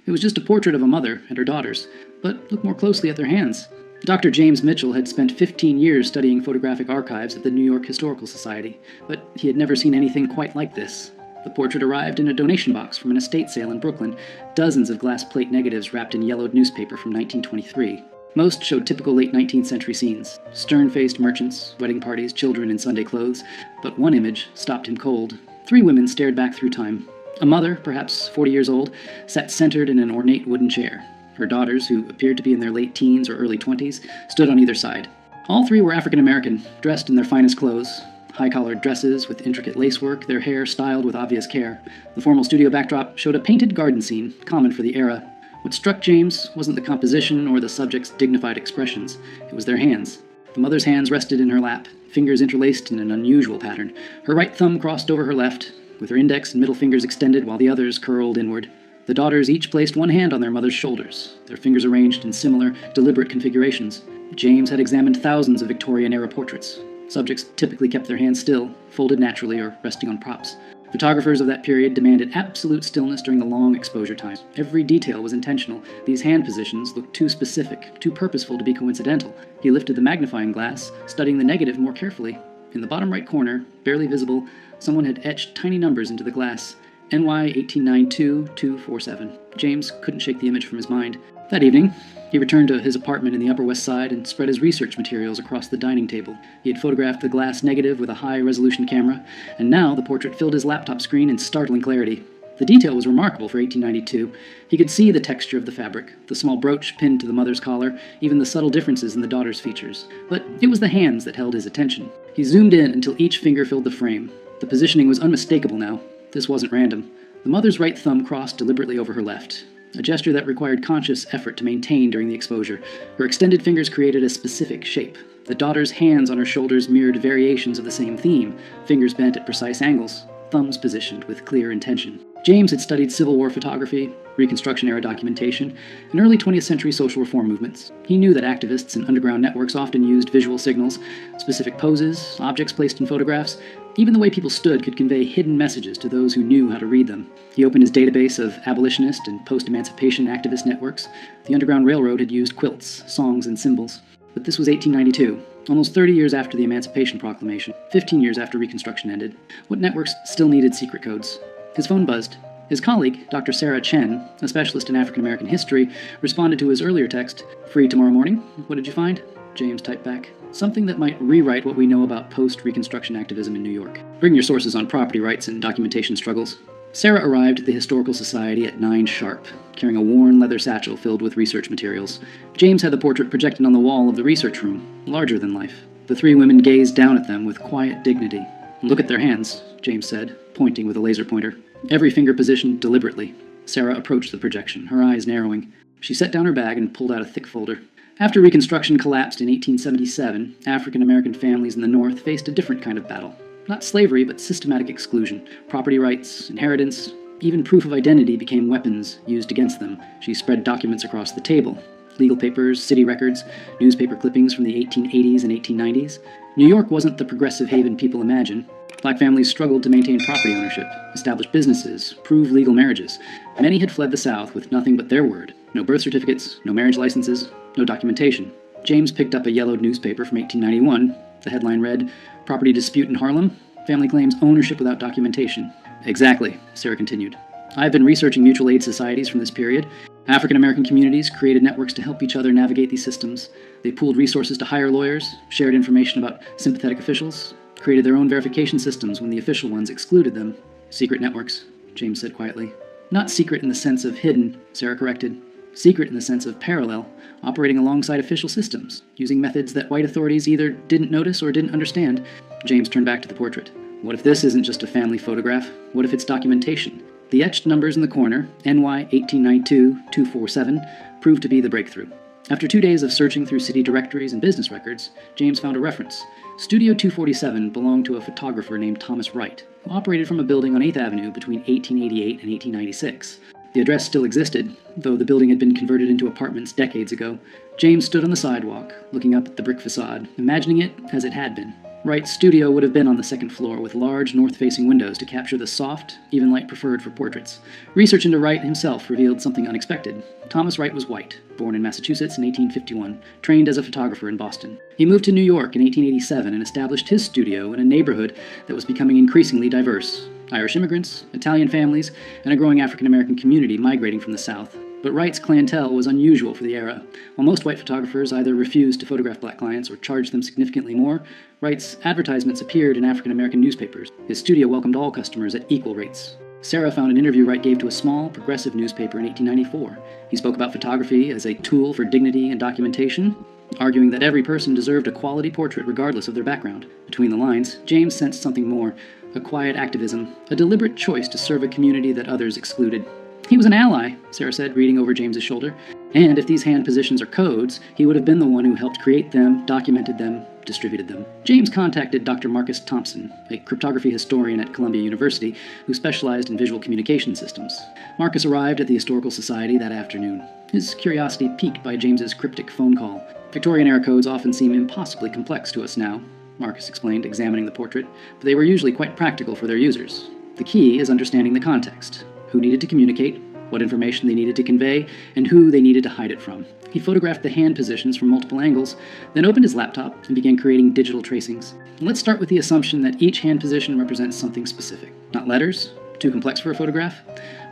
It was just a portrait of a mother and her daughters, but look more closely at their hands. Dr. James Mitchell had spent 15 years studying photographic archives at the New York Historical Society, but he had never seen anything quite like this. The portrait arrived in a donation box from an estate sale in Brooklyn, dozens of glass plate negatives wrapped in yellowed newspaper from 1923. Most showed typical late 19th century scenes: stern-faced merchants, wedding parties, children in Sunday clothes, but one image stopped him cold. 3 women stared back through time. A mother, perhaps 40 years old, sat centered in an ornate wooden chair. Her daughters, who appeared to be in their late teens or early 20s, stood on either side. All 3 were African American, dressed in their finest clothes. High-collared dresses with intricate lacework, their hair styled with obvious care. The formal studio backdrop showed a painted garden scene, common for the era. What struck James wasn't the composition or the subject's dignified expressions. It was their hands. The mother's hands rested in her lap, fingers interlaced in an unusual pattern. Her right thumb crossed over her left, with her index and middle fingers extended while the others curled inward. The daughters each placed one hand on their mother's shoulders, their fingers arranged in similar, deliberate configurations. James had examined thousands of Victorian-era portraits. Subjects typically kept their hands still, folded naturally or resting on props. Photographers of that period demanded absolute stillness during the long exposure time. Every detail was intentional. These hand positions looked too specific, too purposeful to be coincidental. He lifted the magnifying glass, studying the negative more carefully. In the bottom right corner, barely visible, someone had etched tiny numbers into the glass. NY 1892247. James couldn't shake the image from his mind. That evening, he returned to his apartment in the Upper West Side and spread his research materials across the dining table. He had photographed the glass negative with a high-resolution camera, and now the portrait filled his laptop screen in startling clarity. The detail was remarkable for 1892. He could see the texture of the fabric, the small brooch pinned to the mother's collar, even the subtle differences in the daughter's features. But it was the hands that held his attention. He zoomed in until each finger filled the frame. The positioning was unmistakable now. This wasn't random. The mother's right thumb crossed deliberately over her left, a gesture that required conscious effort to maintain during the exposure. Her extended fingers created a specific shape. The daughter's hands on her shoulders mirrored variations of the same theme, fingers bent at precise angles, thumbs positioned with clear intention. James had studied Civil War photography, Reconstruction-era documentation, and early 20th century social reform movements. He knew that activists and underground networks often used visual signals, specific poses, objects placed in photographs. Even the way people stood could convey hidden messages to those who knew how to read them. He opened his database of abolitionist and post-emancipation activist networks. The Underground Railroad had used quilts, songs, and symbols. But this was 1892, almost 30 years after the Emancipation Proclamation, 15 years after Reconstruction ended. What networks still needed secret codes? His phone buzzed. His colleague, Dr. Sarah Chen, a specialist in African American history, responded to his earlier text, "Free tomorrow morning? What did you find?" James typed back, "Something that might rewrite what we know about post-Reconstruction activism in New York. Bring your sources on property rights and documentation struggles." Sarah arrived at the Historical Society at 9 sharp, carrying a worn leather satchel filled with research materials. James had the portrait projected on the wall of the research room, larger than life. The 3 women gazed down at them with quiet dignity. "Look at their hands," James said, pointing with a laser pointer. Every finger positioned deliberately. Sarah approached the projection, her eyes narrowing. She set down her bag and pulled out a thick folder. After Reconstruction collapsed in 1877, African American families in the North faced a different kind of battle. Not slavery, but systematic exclusion. Property rights, inheritance, even proof of identity became weapons used against them. She spread documents across the table. Legal papers, city records, newspaper clippings from the 1880s and 1890s. New York wasn't the progressive haven people imagine. Black families struggled to maintain property ownership, establish businesses, prove legal marriages. Many had fled the South with nothing but their word. No birth certificates, no marriage licenses, no documentation. James picked up a yellowed newspaper from 1891. The headline read, "Property Dispute in Harlem? Family Claims Ownership Without Documentation." "Exactly," Sarah continued. "I've been researching mutual aid societies from this period. African American communities created networks to help each other navigate these systems. They pooled resources to hire lawyers, shared information about sympathetic officials, created their own verification systems when the official ones excluded them." "Secret networks," James said quietly. "Not secret in the sense of hidden," Sarah corrected. "Secret in the sense of parallel, operating alongside official systems, using methods that white authorities either didn't notice or didn't understand." James turned back to the portrait. "What if this isn't just a family photograph? What if it's documentation?" The etched numbers in the corner, NY 1892247, proved to be the breakthrough. After 2 days of searching through city directories and business records, James found a reference. Studio 247 belonged to a photographer named Thomas Wright, who operated from a building on 8th Avenue between 1888 and 1896. The address still existed, though the building had been converted into apartments decades ago. James stood on the sidewalk, looking up at the brick facade, imagining it as it had been. Wright's studio would have been on the second floor with large north-facing windows to capture the soft, even light preferred for portraits. Research into Wright himself revealed something unexpected. Thomas Wright was white, born in Massachusetts in 1851, trained as a photographer in Boston. He moved to New York in 1887 and established his studio in a neighborhood that was becoming increasingly diverse. Irish immigrants, Italian families, and a growing African-American community migrating from the South. But Wright's clientele was unusual for the era. While most white photographers either refused to photograph black clients or charged them significantly more, Wright's advertisements appeared in African-American newspapers. His studio welcomed all customers at equal rates. Sarah found an interview Wright gave to a small, progressive newspaper in 1894. He spoke about photography as a tool for dignity and documentation, arguing that every person deserved a quality portrait regardless of their background. Between the lines, James sensed something more, a quiet activism, a deliberate choice to serve a community that others excluded. He was an ally, Sarah said, reading over James's shoulder. And if these hand positions are codes, he would have been the one who helped create them, documented them, distributed them. James contacted Dr. Marcus Thompson, a cryptography historian at Columbia University who specialized in visual communication systems. Marcus arrived at the Historical Society that afternoon, his curiosity piqued by James's cryptic phone call. Victorian-era codes often seem impossibly complex to us now, Marcus explained, examining the portrait, but they were usually quite practical for their users. The key is understanding the context. Who needed to communicate, what information they needed to convey, and who they needed to hide it from. He photographed the hand positions from multiple angles, then opened his laptop and began creating digital tracings. Let's start with the assumption that each hand position represents something specific. Not letters, too complex for a photograph.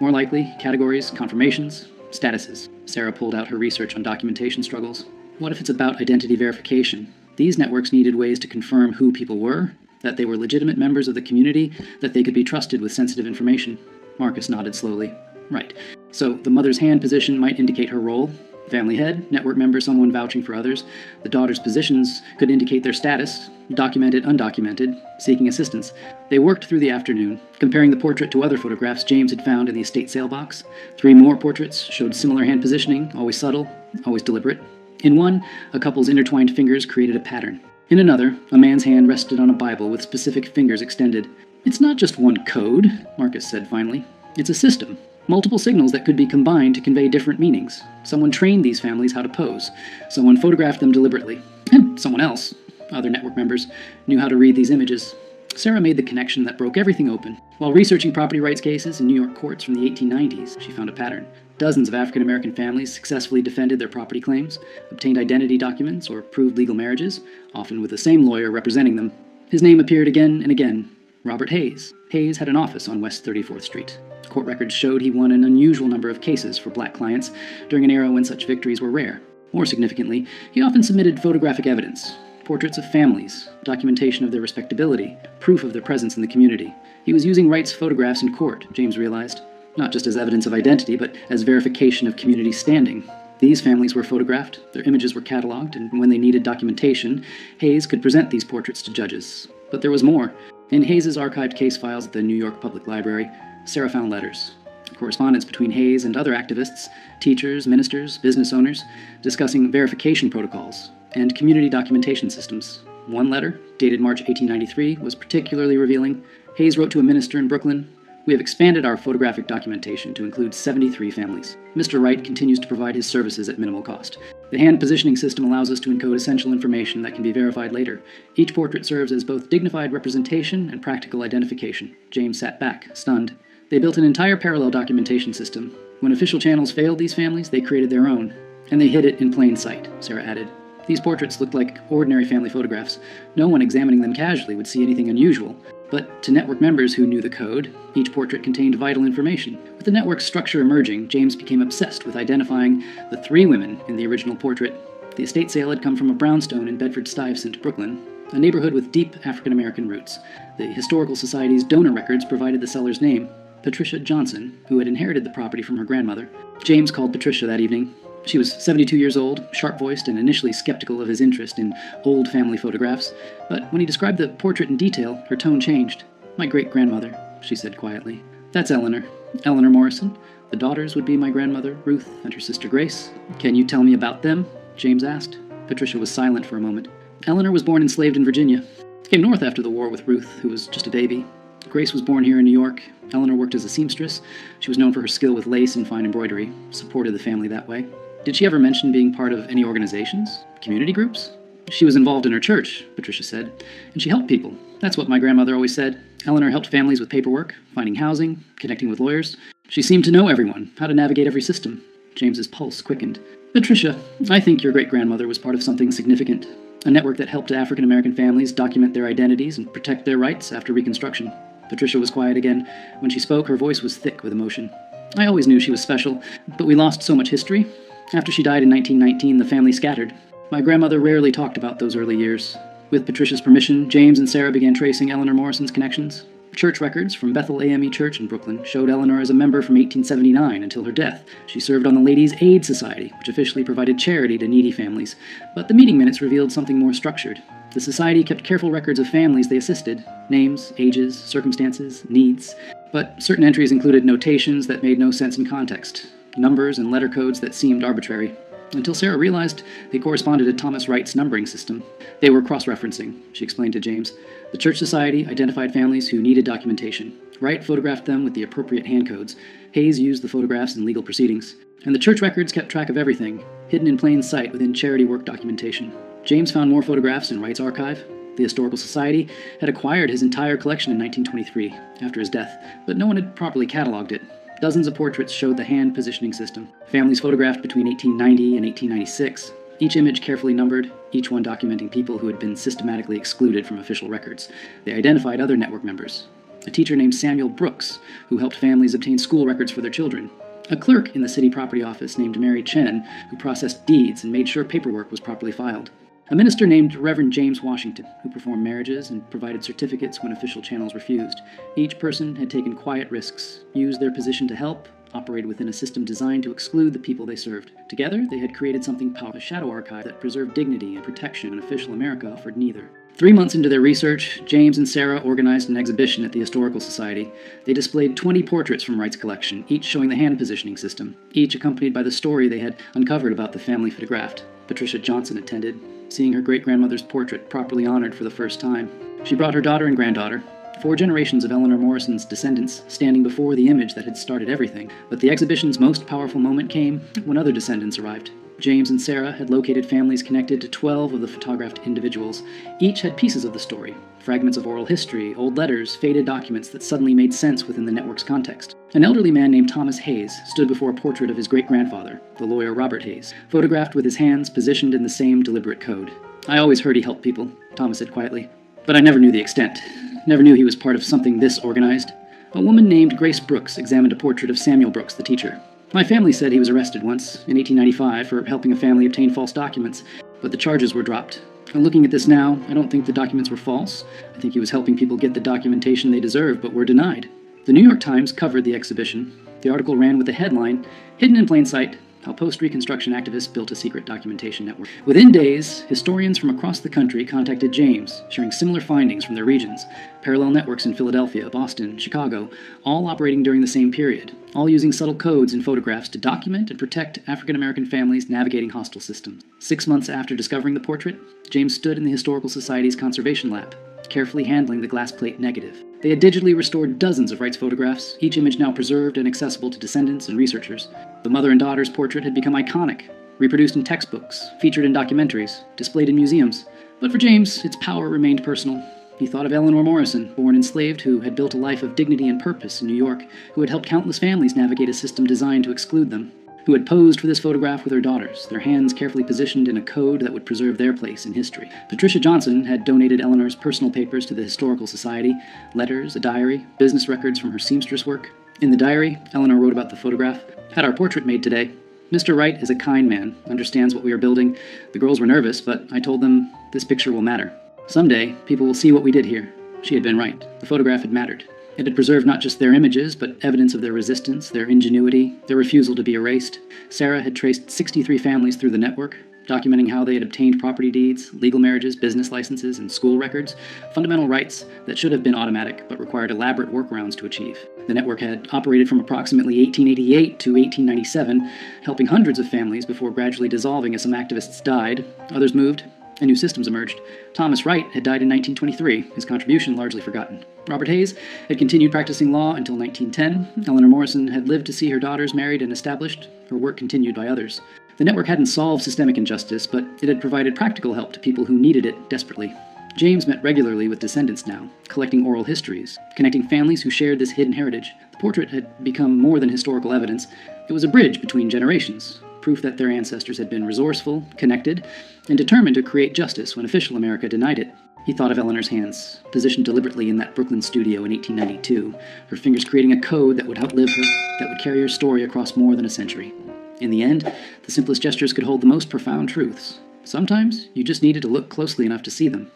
More likely, categories, confirmations, statuses. Sarah pulled out her research on documentation struggles. What if it's about identity verification? These networks needed ways to confirm who people were, that they were legitimate members of the community, that they could be trusted with sensitive information. Marcus nodded slowly. Right. So the mother's hand position might indicate her role. Family head, network member, someone vouching for others. The daughter's positions could indicate their status, documented, undocumented, seeking assistance. They worked through the afternoon, comparing the portrait to other photographs James had found in the estate sale box. 3 more portraits showed similar hand positioning, always subtle, always deliberate. In one, a couple's intertwined fingers created a pattern. In another, a man's hand rested on a Bible with specific fingers extended. It's not just one code, Marcus said finally. It's a system. Multiple signals that could be combined to convey different meanings. Someone trained these families how to pose. Someone photographed them deliberately. And someone else, other network members, knew how to read these images. Sarah made the connection that broke everything open. While researching property rights cases in New York courts from the 1890s, she found a pattern. Dozens of African-American families successfully defended their property claims, obtained identity documents, or proved legal marriages, often with the same lawyer representing them. His name appeared again and again. Robert Hayes. Hayes had an office on West 34th Street. Court records showed he won an unusual number of cases for black clients during an era when such victories were rare. More significantly, he often submitted photographic evidence, portraits of families, documentation of their respectability, proof of their presence in the community. He was using Wright's photographs in court, James realized, not just as evidence of identity, but as verification of community standing. These families were photographed, their images were cataloged, and when they needed documentation, Hayes could present these portraits to judges. But there was more. In Hayes' archived case files at the New York Public Library, Sarah found letters, correspondence between Hayes and other activists, teachers, ministers, business owners, discussing verification protocols and community documentation systems. One letter, dated March 1893, was particularly revealing. Hayes wrote to a minister in Brooklyn, "We have expanded our photographic documentation to include 73 families. Mr. Wright continues to provide his services at minimal cost. The hand positioning system allows us to encode essential information that can be verified later. Each portrait serves as both dignified representation and practical identification." James sat back, stunned. They built an entire parallel documentation system. When official channels failed these families, they created their own. And they hid it in plain sight, Sarah added. These portraits looked like ordinary family photographs. No one examining them casually would see anything unusual. But to network members who knew the code, each portrait contained vital information. With the network's structure emerging, James became obsessed with identifying the 3 women in the original portrait. The estate sale had come from a brownstone in Bedford-Stuyvesant, Brooklyn, a neighborhood with deep African-American roots. The Historical Society's donor records provided the seller's name, Patricia Johnson, who had inherited the property from her grandmother. James called Patricia that evening. She was 72 years old, sharp-voiced, and initially skeptical of his interest in old family photographs. But when he described the portrait in detail, her tone changed. "My great-grandmother," she said quietly. "That's Eleanor. Eleanor Morrison. The daughters would be my grandmother, Ruth, and her sister Grace." "Can you tell me about them?" James asked. Patricia was silent for a moment. "Eleanor was born enslaved in Virginia. Came north after the war with Ruth, who was just a baby. Grace was born here in New York. Eleanor worked as a seamstress. She was known for her skill with lace and fine embroidery, supported the family that way." "Did she ever mention being part of any organizations? Community groups?" She was involved in her church, Patricia said, and she helped people. That's what my grandmother always said. Eleanor helped families with paperwork, finding housing, connecting with lawyers. She seemed to know everyone, how to navigate every system. James's pulse quickened. Patricia, I think your great-grandmother was part of something significant. A network that helped African-American families document their identities and protect their rights after Reconstruction. Patricia was quiet again. When she spoke, her voice was thick with emotion. I always knew she was special, but we lost so much history. After she died in 1919, the family scattered. My grandmother rarely talked about those early years. With Patricia's permission, James and Sarah began tracing Eleanor Morrison's connections. Church records from Bethel AME Church in Brooklyn showed Eleanor as a member from 1879 until her death. She served on the Ladies' Aid Society, which officially provided charity to needy families, but the meeting minutes revealed something more structured. The society kept careful records of families they assisted, names, ages, circumstances, needs, but certain entries included notations that made no sense in context, numbers and letter codes that seemed arbitrary. Until Sarah realized they corresponded to Thomas Wright's numbering system. They were cross-referencing, she explained to James. The Church Society identified families who needed documentation. Wright photographed them with the appropriate hand codes. Hayes used the photographs in legal proceedings. And the church records kept track of everything, hidden in plain sight within charity work documentation. James found more photographs in Wright's archive. The Historical Society had acquired his entire collection in 1923, after his death, but no one had properly cataloged it. Dozens of portraits showed the hand positioning system. Families photographed between 1890 and 1896, each image carefully numbered, each one documenting people who had been systematically excluded from official records. They identified other network members. A teacher named Samuel Brooks, who helped families obtain school records for their children. A clerk in the city property office named Mary Chen, who processed deeds and made sure paperwork was properly filed. A minister named Reverend James Washington, who performed marriages and provided certificates when official channels refused. Each person had taken quiet risks, used their position to help, operated within a system designed to exclude the people they served. Together, they had created something powerful, a shadow archive that preserved dignity and protection an official America offered neither. 3 months into their research, James and Sarah organized an exhibition at the Historical Society. They displayed 20 portraits from Wright's collection, each showing the hand positioning system, each accompanied by the story they had uncovered about the family photographed. Patricia Johnson attended, seeing her great-grandmother's portrait properly honored for the first time. She brought her daughter and granddaughter, 4 generations of Eleanor Morrison's descendants standing before the image that had started everything. But the exhibition's most powerful moment came when other descendants arrived. James and Sarah had located families connected to 12 of the photographed individuals. Each had pieces of the story, fragments of oral history, old letters, faded documents that suddenly made sense within the network's context. An elderly man named Thomas Hayes stood before a portrait of his great-grandfather, the lawyer Robert Hayes, photographed with his hands positioned in the same deliberate code. I always heard he helped people, Thomas said quietly, but I never knew the extent. Never knew he was part of something this organized. A woman named Grace Brooks examined a portrait of Samuel Brooks, the teacher. My family said he was arrested once, in 1895, for helping a family obtain false documents, but the charges were dropped. And looking at this now, I don't think the documents were false. I think he was helping people get the documentation they deserved, but were denied. The New York Times covered the exhibition. The article ran with the headline, "Hidden in Plain Sight, How Post-Reconstruction Activists Built a Secret Documentation Network." Within days, historians from across the country contacted James, sharing similar findings from their regions. Parallel networks in Philadelphia, Boston, Chicago, all operating during the same period, all using subtle codes and photographs to document and protect African-American families navigating hostile systems. 6 months after discovering the portrait, James stood in the Historical Society's conservation lab, carefully handling the glass plate negative. They had digitally restored dozens of Wright's photographs, each image now preserved and accessible to descendants and researchers. The mother and daughter's portrait had become iconic, reproduced in textbooks, featured in documentaries, displayed in museums. But for James, its power remained personal. He thought of Eleanor Morrison, born enslaved, who had built a life of dignity and purpose in New York, who had helped countless families navigate a system designed to exclude them, who had posed for this photograph with her daughters, their hands carefully positioned in a code that would preserve their place in history. Patricia Johnson had donated Eleanor's personal papers to the Historical Society, letters, a diary, business records from her seamstress work. In the diary, Eleanor wrote about the photograph. "Had our portrait made today. Mr. Wright is a kind man, understands what we are building. The girls were nervous, but I told them this picture will matter. Someday, people will see what we did here." She had been right. The photograph had mattered. It had preserved not just their images, but evidence of their resistance, their ingenuity, their refusal to be erased. Sarah had traced 63 families through the network, documenting how they had obtained property deeds, legal marriages, business licenses, and school records, fundamental rights that should have been automatic but required elaborate workarounds to achieve. The network had operated from approximately 1888 to 1897, helping hundreds of families before gradually dissolving as some activists died, others moved, and new systems emerged. Thomas Wright had died in 1923, his contribution largely forgotten. Robert Hayes had continued practicing law until 1910. Eleanor Morrison had lived to see her daughters married and established. Her work continued by others. The network hadn't solved systemic injustice, but it had provided practical help to people who needed it desperately. James met regularly with descendants now, collecting oral histories, connecting families who shared this hidden heritage. The portrait had become more than historical evidence. It was a bridge between generations, proof that their ancestors had been resourceful, connected, and determined to create justice when official America denied it. He thought of Eleanor's hands, positioned deliberately in that Brooklyn studio in 1892, her fingers creating a code that would outlive her, that would carry her story across more than a century. In the end, the simplest gestures could hold the most profound truths. Sometimes, you just needed to look closely enough to see them.